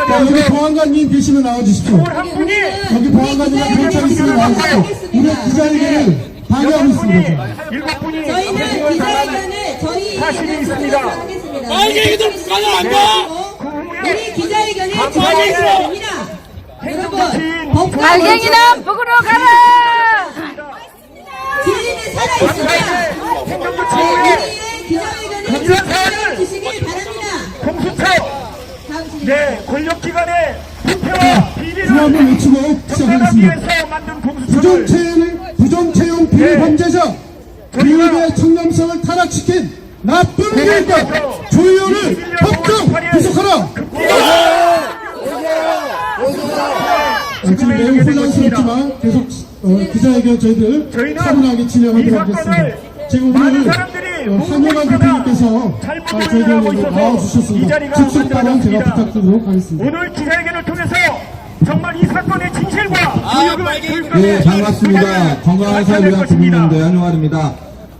자, 여기 보안관님 계시면 나와주십시오. 여기 보안관님과 경찰 있으면 나와주십시오. 우리가 기자회견을 방해하고 있습니다. 지금. 저희는 기자회견을 저희 사실이 있습니다. 하겠습니다. 빨갱이들 북한을 안 봐! 우리 기자회견이 진행됩니다. 여러분, 법과 빨갱이는 북으로 가라! 진리는 살아있습니다. 우리의 기자회견을 진행해 주시길 바랍니다. 공수처 다음 질문. 네 권력기관의 부패와 비리를 한번 외치고 적발하기 시작하겠습니다. 위해서 만든 공수처를 부정채용 비리 범죄자, 교육의 청렴성을 타락시킨 나쁜 교육과 조의원을 법정 구속하라! 지금 매우 혼란스럽지만 계속 기자회견 저희들 차분하게 진행하도록 하겠습니다. 지금 오늘 한용환 대표님께서 저희들 나와주셨습니다. 즉석 발언 제가 부탁드리도록 하겠습니다. 오늘 기자회견을 통해서 정말 이 사건의 진실과 네, 반갑습니다. 건강한 사회위원 국민연대 한용환입니다.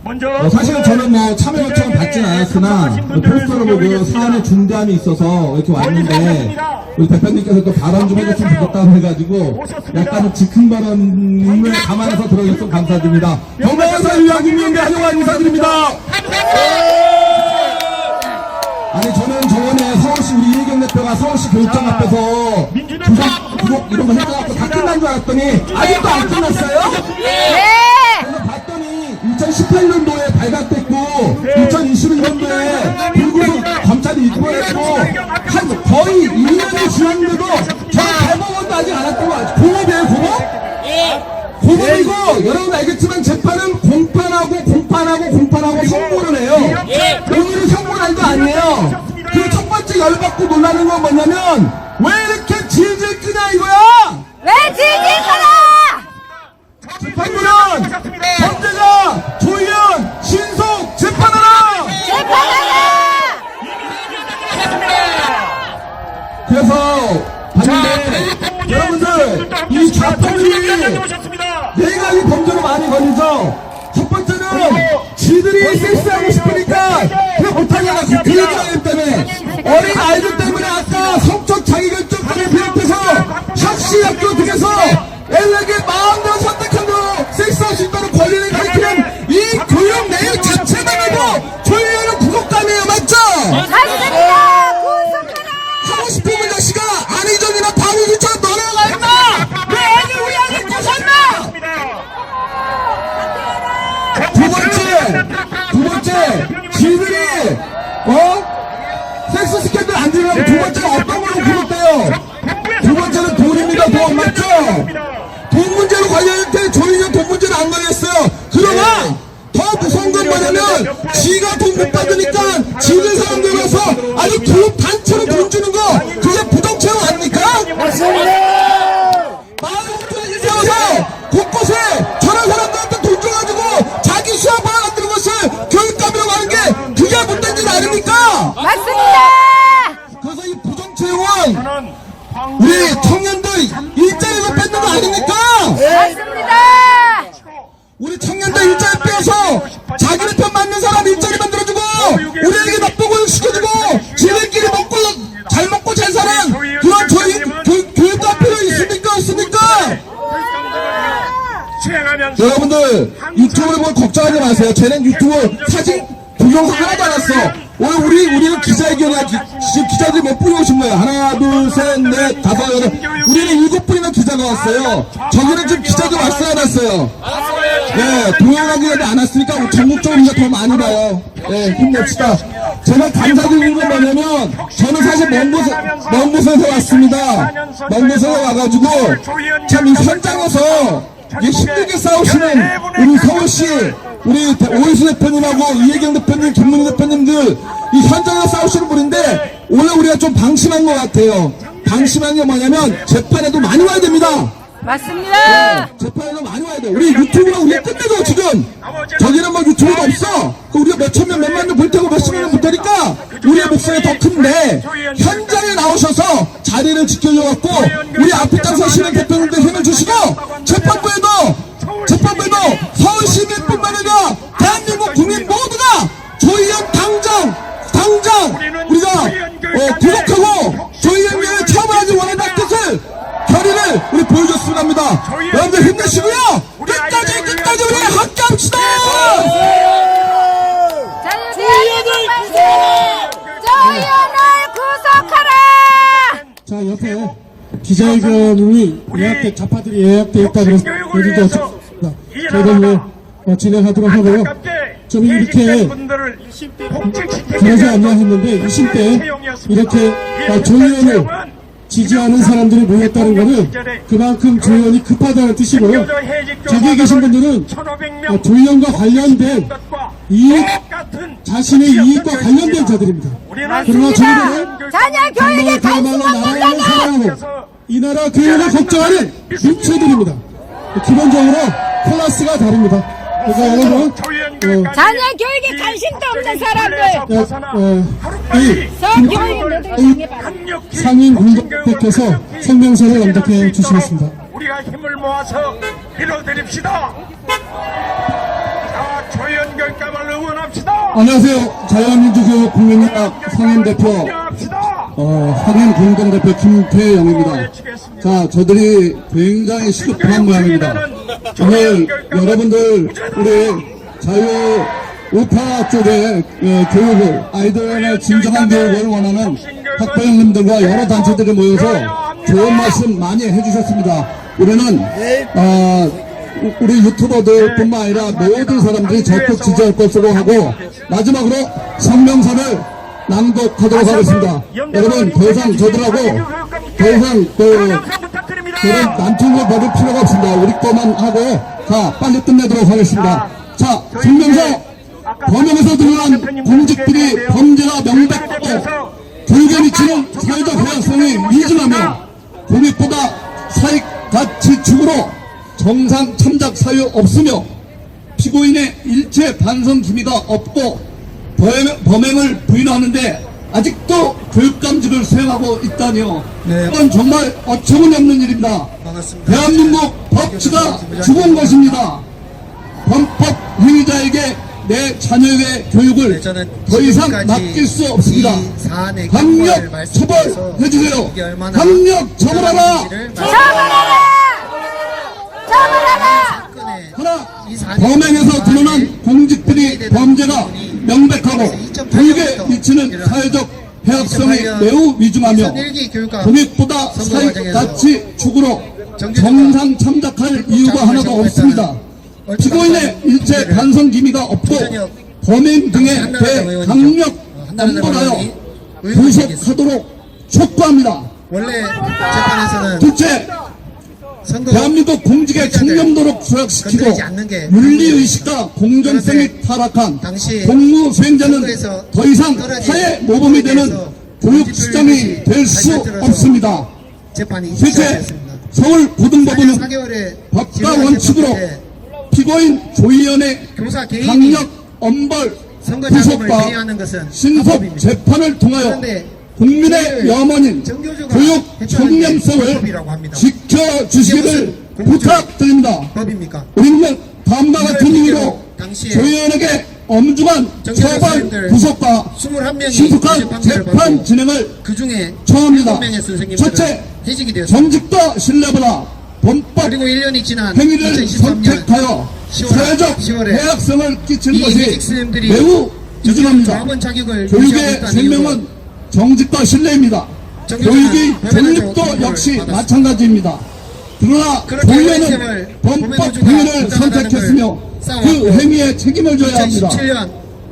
먼저 사실은 저는 참여 요청을 받진 않았으나 포스터로 보고 사안의 중대함이 있어서 이렇게 왔는데 우리 대표님께서 또 발언 좀 해줬으면 좋겠다고 해가지고 약간은 즉흥 발언을 감안해서 들어주셔서 감사드립니다. 건강한 사회위원 국민연대 한용환 인사드립니다. 아니 저는 저번에 서울시 우리 이혜경 대표가 서울시 교육청 앞에서 구속 이런 거 해가지고 다 끝난 줄 알았더니 아직도 안 끝났어요? 네! 그래서 봤더니 2018년도에 발각됐고 2021년도에 불구속 검찰이 입건했고 한 거의 2년이 지났는데도 저 대법원도 아직 안 왔고 공업이에요 공업? 공업이고 여러분 알겠지만 재판은 공판하고 선고를 해요. 오늘은 선고날도 아니에요. 그 첫 번째 열받고 놀라는 건 뭐냐면 왜 이렇게 질질 끄냐 이거야? 왜 질질 거라! 재판부는 범죄자 조희연 신속 재판하라! 재판하라! 그래서 봤는데 여러분들 이 좌파들이 네 가지 범죄로 많이 걸리죠. 첫 번째는 지들이 섹스하고 싶으니까 그냥 못하잖아. 그 얘기하기 때문에 어린 아이들 때문에 아까 성적 자기결정권을 비롯해서 학시학교 등에서 애들에게 마음대로 선택한 대로 섹스할 수 있다는 권리를 가리키는 이 교육 내용 자체만 해도 조희연은 구속감이에요. 맞죠? 맞습니다! 구속하라! 하고 싶으면 자식아 안희정이나 박우수처럼 너네가 했나? 왜 애들 우리 아들 꼬셨나? 두 번째 지들이 섹스 스캔들 안 들으려고 두 번째가 어떤 걸로 구속돼요? 두 번째는 돈입니다. 돈 맞죠? 돈 문제로 관련했는데 조희연 돈 문제는 안 걸렸어요. 그러나 더 무서운 건 뭐냐면 지가 돈 못 받으니까 지들 사람들 와서 아니 기업 단체로 돈 주는 거 그게 부정채용 아닙니까? 마을공주를 세워서 곳곳에 저런 사람들한테 돈 줘가지고 자기 수업을 만드는 것을 교육감이라고 하는 게 그게 못된 짓 아닙니까? 맞습니다! 그래서 이 부정채용은 우리 청년들 일자리도 뺏는 거 아닙니까? 맞습니다! 우리 청년들 일자리 빼서 자기네 편 맞는 사람 일자리 만들어주고 우리에게 나쁘고 시켜주고 지들끼리 먹고 잘 먹고 잘 사는 그런 교육감 필요 있습니까? 없습니까? 여러분들 유튜브를 보면 걱정하지 마세요. 쟤는 유튜브 사진 동영상 하나도 안 왔어. 오늘 우리는 기자회견이야. 지금 기자들이 몇 분이 오신 거예요? 하나, 둘, 셋, 넷, 다섯, 여덟. 우리는 7분이나 기자가 왔어요. 저기는 지금 기자들 왔어요, 안 왔어요? 네, 동영상이 안 왔으니까 전국적으로 우리가 더 많이 봐요. 네, 힘냅시다. 제가 감사드리는 건 뭐냐면, 저는 사실 먼 곳에서 왔습니다. 먼 곳에서 와가지고, 참 이 현장에서 힘들게 싸우시는 우리 서울시, 우리 오인수 대표님하고 이혜경 대표님, 김문희 대표님들 이 현장에서 싸우시는 분인데 오늘 우리가 좀 방심한 것 같아요. 방심한 게 뭐냐면 재판에도 많이 와야 됩니다. 맞습니다! 재판에도 많이 와야 돼. 우리 유튜브가 우리 끝내줘 지금. 저기는 뭐 유튜브가 없어. 그 우리가 몇천 명, 몇만 명 볼 못하고 몇십 년을 못하니까 우리의 목소리가 더 큰데 현장에 나오셔서 자리를 지켜줘갖고 우리 앞에 딱 서시는 대표님들 힘을 주시고 재판부에도 서울 시민뿐만 아니라 대한민국 국민 모두가 조희연 당장 우리가 구속하고 조희연을 처벌하지 원한다는 뜻을 결의를 우리 보여줬으면 합니다. 여러분들 힘내시고요. 끝까지 우리 함께합시다. 조희연을 구속하라! 자, 옆에 기자회견이 예약돼, 좌파들이 예약돼 있다 그래서 여기도 어쩌습니다. 저희가 진행하도록 하고요. 좀 이렇게 그러지 않냐 했는데 2심 때 이렇게 조의원을 지지하는 사람들이 모였다는 것은 그만큼 조의원이 급하다는 뜻이고요. 저기에 계신 분들은 조의원과 관련된 이익, 자신의 이익과 관련된 자들입니다. 그러나 저희들은 자녀 교육에 관심 정말 없는 나라를 사랑하고 이 나라 교육을 걱정하는 민초들입니다. 기본적으로 클래스가 다릅니다. 그러니까 여러분 자녀 교육에 관심도 없는 사람들 이 상인 공동대표께서 성명서를 낭독해 주시겠습니다. 우리가 힘을 모아서 밀어드립시다. 자, 조희연 교육감을 응원합시다. 안녕하세요. 자유민주교육 국민연합 상임대표 상임 공동대표 김태영입니다. 자, 저들이 굉장히 시급한 모양입니다. 오늘 여러분들 우리 자유 우파 쪽의 교육을 아이들의 진정한 교육을 원하는 학부형님들과 여러 단체들이 모여서 좋은 말씀 많이 해주셨습니다. 우리는 우리 유튜버들뿐만 아니라 모든 사람들이 적극 지지할 것으로 하고 마지막으로 성명서를 낭독하도록 하겠습니다. 여러분 더 이상 저들하고 더 이상 그런 난투를 벌일 필요가 없습니다. 우리 것만 하고 자 빨리 끝내도록 하겠습니다. 자 성명서 범행에서 드러난 공직들이 범죄가 명백하고 교육에 미치는 사회적 해악성이 미진하며 공익보다 사익 가치 추구로 정상 참작 사유 없으며 피고인의 일체 반성 기미가 없고 범행을 부인하는데 아직도 교육감직을 수행하고 있다니요. 이건 정말 어처구니없는 일입니다. 대한민국 법치가 죽은 것입니다. 범법 행위자에게 내 자녀의 교육을 더 이상 맡길 수 없습니다. 강력 처벌해주세요. 강력 처벌하라. 하나, 범행에서 드러난 공직들이 범죄가 명백하고 교육에 미치는 사회적 해악성이 매우 위중하며 공익보다 사익 가치 추구로 정상 참작할 이유가 하나도 없습니다. 피고인의 일체 반성 기미가 없고 범행 등에 대해 강력 엄벌하여 구속하도록 촉구합니다. 원래 재판에서는 둘째, 대한민국 공직의 청렴도를 조약시키고 윤리의식과 공정성이 타락한 공무 수행자는 더 이상 사회 모범이 되는 교육 시장이 될 수 없습니다. 셋째, 서울고등법원은 법과 원칙으로 피고인 조희연의 강력 엄벌 구속과 신속 재판을 통하여 국민의 염원인 교육 청렴성을 지켜주시기를 부탁드립니다. 우리는 다음과 같은 이유로 조희연에게 엄중한 처벌 구속과 신속한 재판 진행을 청합니다. 첫째, 정직과 신뢰보다 범법 행위를 선택하여 사회적 해악성을 끼친 것이 매우 위중합니다. 교육의 생명은 정직과 신뢰입니다. 교육의 존립도 역시 마찬가지입니다. 그러나 조희연은 범법 행위를 선택했으며 그 행위에 책임을 져야 합니다.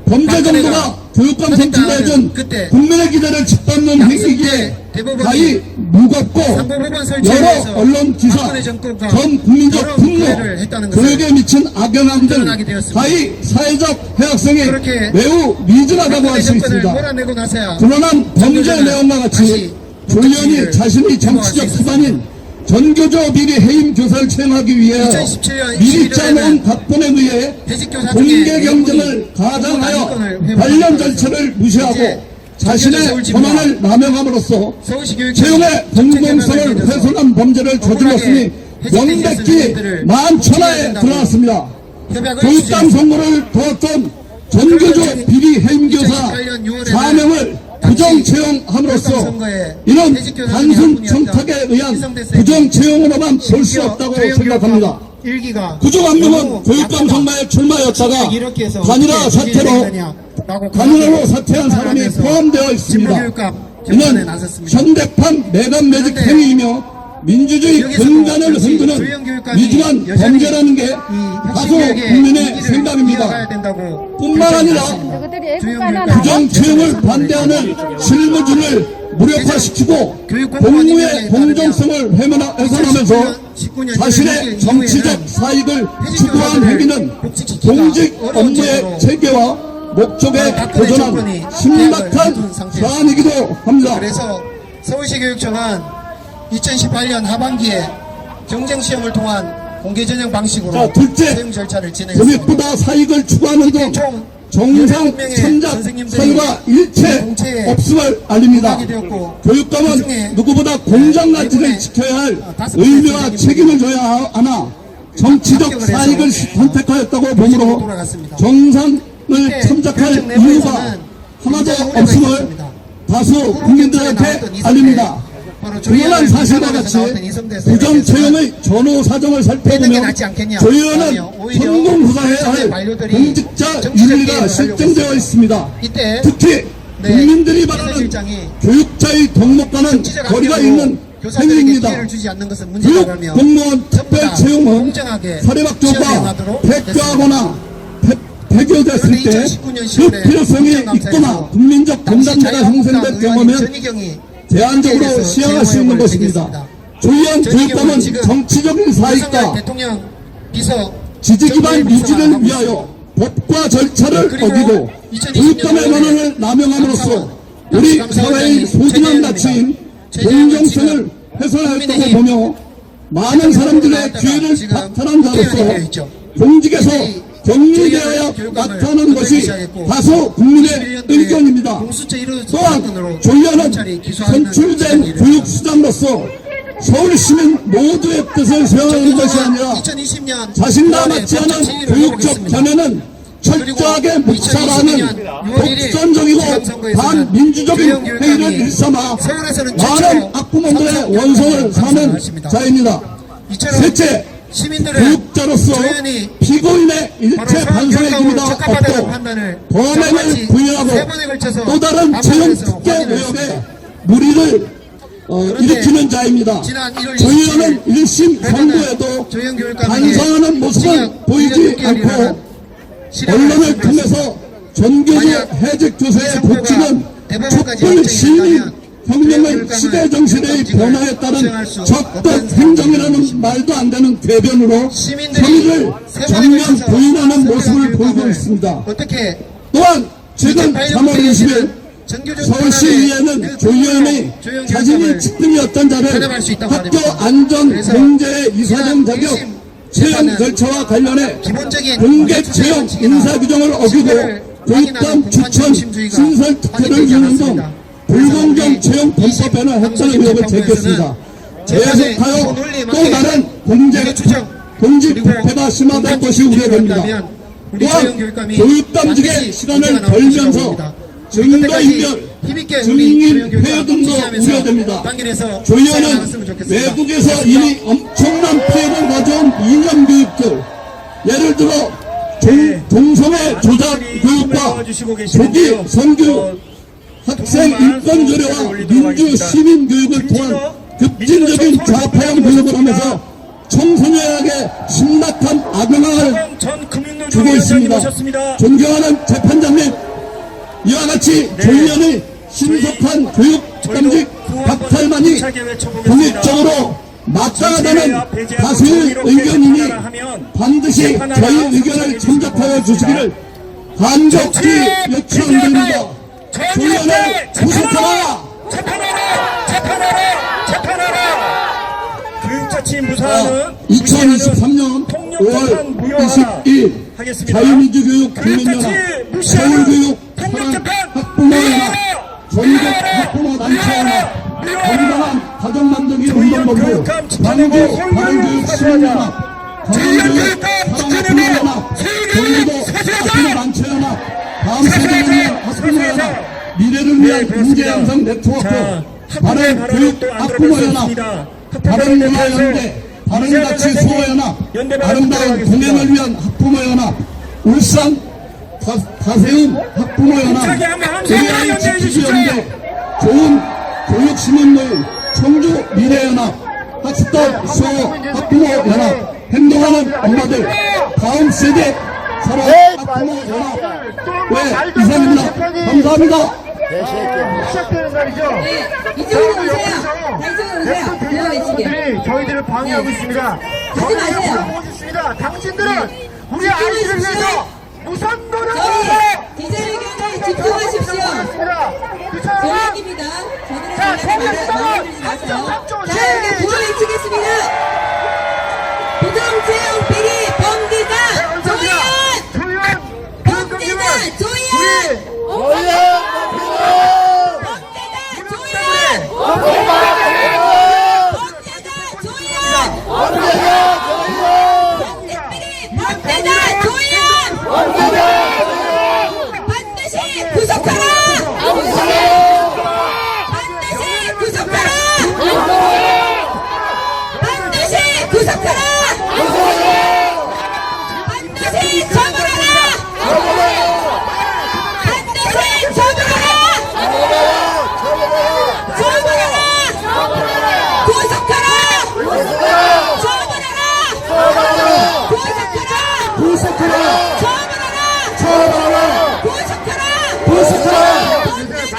범죄 정도가 교육감 선출해준 국민의 기대를 짓밟는 행위기에 가히 무겁고 여러 언론 기사, 전 국민적 분노, 교육에 미친 악영향 등 가히 사회적 해악성이 매우 미진하다고 할 수 있습니다. 드러난 범죄 내용과 같이 조희연이 자신이 정치적 수단인 전교조 비리 해임 교사를 채용하기 위해 2017년 미리 짜놓은 각본에 의해 퇴직교사 공개 중에 경쟁을 가장하여 관련 절차를 무시하고 자신의 서울지부와 권한을 남용함으로써 서울시교육청이 채용의 공공성을 훼손한 범죄를 저질렀으니 명백히 만천하에 드러났습니다. 교육감 선거를 도왔던 전교조 비리 해임교사 4명을 부정 채용함으로써 이런 단순 청탁에 의한 부정 채용으로만 볼 수 없다고 생각합니다. 그중 한 명은 교육감 선거에 출마했다가 단일화 단일화로 사퇴한 사람이 포함되어 있습니다. 이는 현대판 매감 매직 행위이며 민주주의 근간을 흔드는 위중한 범죄라는 게 다수 국민의 생각입니다. 뿐만 아니라 부정 채용을 반대하는 실무진을 무력화시키고 공무의 공정성을 훼손하면서 자신의 정치적 사익을 추구한 행위는 공직 업무의 체계와 목적에 도전한 심각한 사안이기도 합니다. 그래서 서울시교육청은 2018년 하반기에 경쟁시험을 통한 공개전형 방식으로 자, 둘째, 채용 절차를 진행했습니다. 금액보다 사익을 추구하는 등 정상 참작 사유가 일체 없음을 알립니다. 교육감은 누구보다 공정 가치를 지켜야 할 의무와 책임을 져야 하나 정치적 사익을 선택하였다고 보므로 정상을 참작할 이유가 하나도 없음을 다수 국민들한테 알립니다. 분명한 사실과 같이 부정 채용의 전후 사정을 살펴보면 조 의원은 성공후사해야 할 공직자 윤리가 실정되어 있습니다. 특히 국민들이 말하는 교육자의 덕목과는 거리가 있는 행위입니다. 교육 공무원 특별 채용은 사립학교가 폐교하거나 폐교됐을 때 그 필요성이 있거나 국민적 공감대가 형성될 경우면 제한적으로 시행할 수 있는 것입니다. 조 의원 교육감은 정치적인 사익과 지지 기반 유지를 위하여 법과 절차를 어기고 교육감의 권한을 남용함으로써 우리 사회의 소중한 가치인 공정성을 훼손하였다고 보며 많은 사람들의 기회를 박탈한 자로서 공직에서 격리되어야 나타나는 것이 다수 국민의 의견입니다. 또한 조 의원은 선출된 교육수장으로서 서울 시민 모두의 뜻을 수행하는 것이 아니라 자신과 맞지 않은 교육적 견해는 철저하게 묵살하는 독선적이고 반민주적인 행위를 일삼아 많은 학부모들의 원성을 사는 자입니다. 셋째, 교육자로서 피고인의 일체 반성의 기미가 없고 범행을 부인하고 또 다른 채용 특혜 의혹에 무리를 일으키는 자입니다. 조 의원은 1심 선고에도 반성하는 모습을 보이지 않고 언론을 통해서 전교조 해직 교사의 복지는 촛불 시민 혁명의 시대 정신의 변화에 따른 적극 행정이라는 말도 안 되는 궤변으로 혐의를 전면 부인하는 모습을 보이고 있습니다. 또한 최근 3월 20일 서울시의회는 조 의원이 자신이 측근이었던 자를 학교 안전 공제 이사장 자격 채용 절차와 관련해 공개 채용 인사 규정을 어기고 교육감 추천 신설 특혜를 주는 등 불공정 채용 범법에는 했다는 의혹을 제기했습니다. 계속하여 또 다른 공직 부패가 심화될 것이 우려됩니다. 또한 교육감직의 시간을 벌면서 증거인멸, 증인회유 등도 우려됩니다. 조 의원은 외국에서 이미 엄청난 피해를 가져온 이념교육들, 예를 들어 동성애 조작 교육과 조기 선교 학생 인권 조례와 민주 시민 교육을 통한 급진적인 좌파형 교육을 하면서 청소년에게 심각한 악영향을 주고 있습니다. 존경하는 재판장님, 이와 같이 조 의원의 신속한 교육감직 박탈만이 공익적으로 마땅하다는 다수의 의견이니 반드시 저희 의견을 참작하여 주시기를 간곡히 요청드립니다. 조 의원을 구속하라! 재판하라! 감사하는 2023년 5월 22일 자유민주교육 국민연합 서울교육 학부모연합 전국 학부모 단체연합 건강한 가정만들기 운동본부 광주 바른교육시민연합 정의교육 사랑학부모연합 경기도 학부모 단체연합 다음 세대를 위한 학부모연합 미래를 위한 문제양성 네트워크 바른교육 학부모연합 바른문화연대 바른가치 수호연합 아름다운 동행을 위한 학부모연합 울산 다세움 학부모연합 AI 지키기연대 좋은 교육시민모임 청주 미래연합 학습단 수호 학부모연합 행동하는 엄마들 다음 세대 사랑 학부모연합 네 이상입니다. 감사합니다. 시작되는 날이죠. 이쪽으로 오세요. 이쪽으로 오세요. 분들이 저희들을 방해하고 있습니다. 저희들을 물어보셨습니다. 당신들은 우리 아이들을 위해서 무슨 노력을 하세요? 기자회견에 집중하십시오. 전략입니다. 자, 저들은 자, 여기 구호 외치겠습니다. 부정채용 비리 범죄자 조희연! 범죄자 조희연! 반드시 구속하라! 반드시 구속하라! 반드시 구속하라! 반드시 처벌하라! 반드시 처벌하라! 처벌하라! 구속하라! 처벌하라! 구속하라! 구속하라! 처벌하라! 처벌하라! 구속하라! 구속하라! 범죄가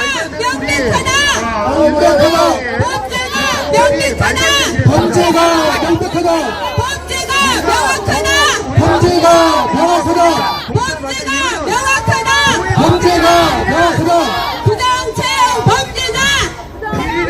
명백하다! 범죄가 명백하다! 범죄가 명확하다! 범죄가 명확하다! 범죄가 명확하다! 범죄가 명확하다! 부정채용 범죄자!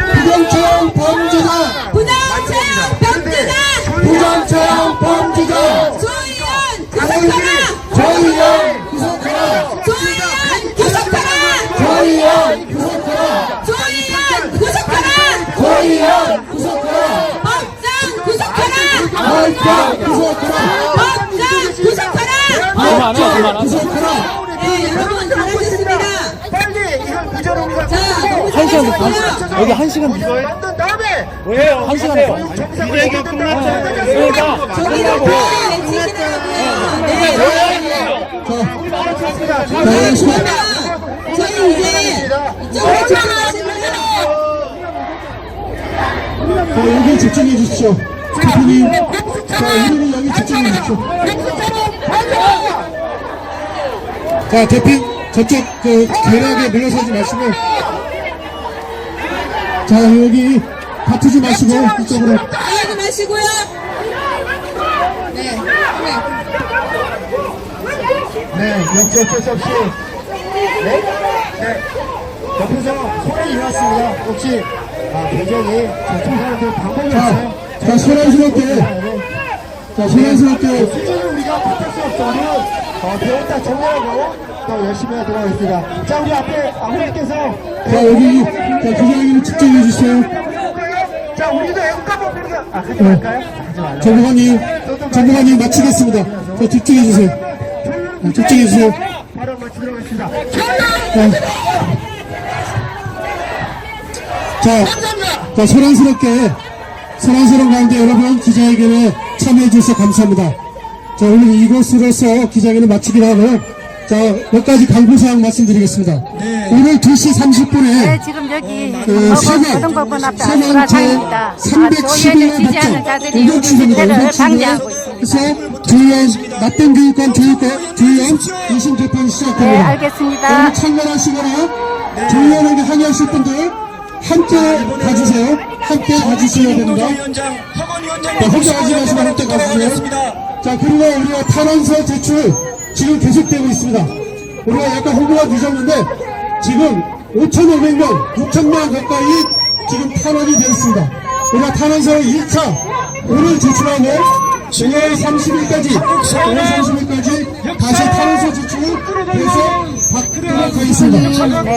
부정채용 범죄자! 부정채용 범죄자! 부정채용 범죄자! 조희연 구속하라! 조희연 구속하라! 조희연 구속하라! 조희연 구속하라! 조희연 구속하라! 조희연 구속하라! 법정 구속하라! 법정 구속하라! 법정 구속하라! 법정 구속하라! 네, 여러분 잘하셨습니다. 빨리 이건 의자로 우리가 자, 너무 잘하셨고요. 여기 1시간 뒤에 만든 다음에 뭐예요? 1시간 미래교 끝났죠. 그러니까 저기로 외치시더라고요. 네. 저희 이제 이쪽으로 집중하시고요. 자, 여기 집중해 주십시오. 대표님, 자, 이분이 여기 집중해 주십시오. 자, 대표, 저쪽, 계략에 물러서지 마시고. 자, 여기 다투지 마시고, 이쪽으로. 하지 마시고요. 네. 네, 역시 어쩔 수 없이 네? 옆에서 소란이 일어났습니다. 혹시 굉장히 청소년들 방법이 있어요? 자, 소란스럽게, 수준을 우리가 바꿀 수 없어. 우리는 배웠다 정리하고 또 열심히 하도록 하겠습니다. 자, 우리 앞에 아버님께서 자, 여기, 자, 기자회견에 집중해 주세요. 자, 우리도 애국가 뽑히는 하지 말까요? 하지 말라고. 전무관님 마치겠습니다. 자, 집중해 주세요. 집중해 주세요. 바로 마치도록 하겠습니다. 자, 소란스러운 가운데 여러분 기자회견에 참여해 주셔서 감사합니다. 자, 오늘 이것으로서 기자회견을 마치기로 하고요. 자, 몇 가지 강구사항 말씀드리겠습니다. 오늘 2시 30분에 네, 지금 여기 고등법원 앞에 세관 아수라장입니다. 제311회 지지하는 자들이 공격 우리 추진을 민주를 방해하고 있습니다. 그래서 조희연 낮된 교육관 조희연 2심 재판 시작됩니다. 네, 알겠습니다. 여러분 참관하시거나 조희연에게 항의하실 분들 함께 가주세요. 함께 가주셔야 됩니다. 네, 혼자 가지 마시고 함께 가주세요. 자, 그리고 우리가 탄원서 제출 지금 계속되고 있습니다. 우리가 약간 홍보가 늦었는데 지금 5,500명, 6,000명 가까이 지금 탄원이 되어 있습니다. 우리가 탄원서 1차 오늘 제출하고 5월 30일까지 다시 탄원서 제출을 해서 받도록 하겠습니다.